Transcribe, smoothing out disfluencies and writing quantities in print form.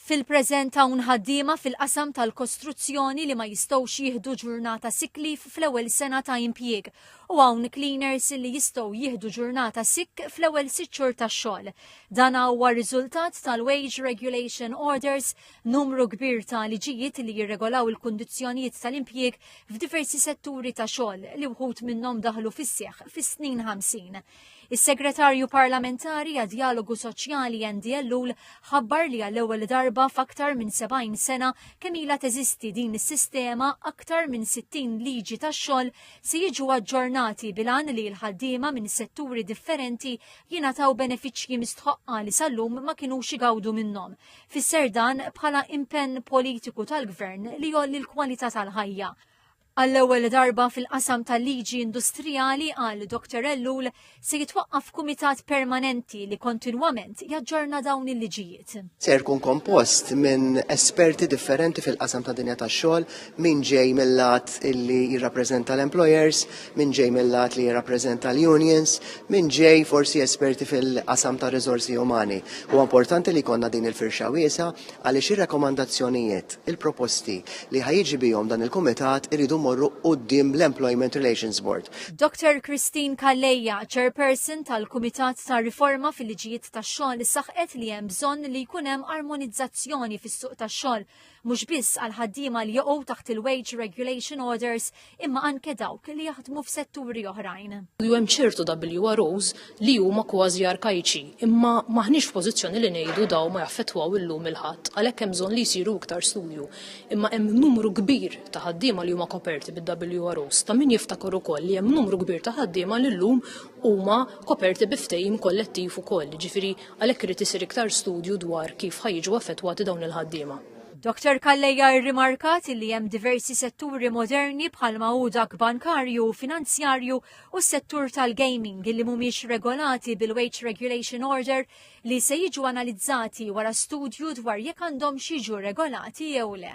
Fil-preżent hawn ħaddiema fil-qasam tal-kostruzzjoni li ma jistgħux jieħdu ġurnata sick leave fl-ewwel sena ta' impjieg u hawn cleaners li jistgħu jieħdu ġurnata sick fl-ewwel 6 xhur tax-xogħol. Dan huwa riżultat tal-Wage Regulation Orders, numru kbir ta' liġijiet li jirregolaw il-kundizzjonijiet tal-impjieg f'diversi setturi ta' xogħol li wħud minnhom daħlu fis-seħħ fis-snin 50. Is-Segretarju Parlamentari għad Dialogu Soċjali NDLU ħabbar li għall-ewwel darba f'aktar minn 70 sena kemm ilha teżisti din is-sistema aktar minn 60 liġi tax-xogħol se jiġu aġġornati bilan li l-ħaddiema minn setturi differenti jingħataw benefiċċji mistħoqqa li sal-lum ma kinux igawdu minnhom. Fisser dan bħala impenn politiku tal-Gvern li jolli l-kwalità tal-ħajja. Għall-ewwel darba fil-qasam tal-liġi industrijali għal Dr. Ellul se jitwaqqaf kumitat permanenti li kontinwament jaġġorna dawn il-liġijiet. Se jkun kompost minn esperti differenti fil-qasam ta' dinja tax-xogħol, min ġej mill-lat li jirrappreżenta l-employers, min ġej mill-lat li jirrappreżenta l-unions, min ġej forsi esperti fil-qasam ta' riżorsi umani. Huwa importanti li jkollna din il-firxa wiesa għaliex ir-rakkomandazzjonijiet, il-proposti li ħajjiġi bihom dan il-kumitat iridu morru qudiem l-Employment Relations Board. Dr. Christine Kalleja, chairperson tal-Kumitat ta' Riforma fil-Liġijiet tax-xogħol, saħqet li hemm bżonn li jkun hemm armonizzazzjoni fis-suq tax-xogħol mhux biss għal ħaddiema li joqgħu taħt il-Wage Regulation Orders imma anke dawk li jaħdmu f'setturi oħrajn. Hemm ċertu WROs li huma kważi arkaiċi, imma maħniex f'pożizzjoni li ngħidu daw ma jaffettwaw illum il-ħadd, għalhekk hemm bżonn li jsiru iktar studju. Imma hemm numru kbir ta' ħaddiema li huma koperti bid-WROs. Ta' min jiftakar ukoll li hemm numru kbir ta' ħaddiema li llum huma koperti bi ftehim kollettiv ukoll. Ġifieri għalhekk irid isir iktar studju dwar kif ħajġu affettwati dawn il-ħaddiema. Dr. Kalleja rrimarkat li hemm diversi setturi moderni bħalma hu dak bankarju, finanzjarju u s-settur tal-gaming li mhumiex regolati bil-Wage Regulation Order li se jiġu analizzati wara studju dwar jekk għandhom jiġu regolati jew le.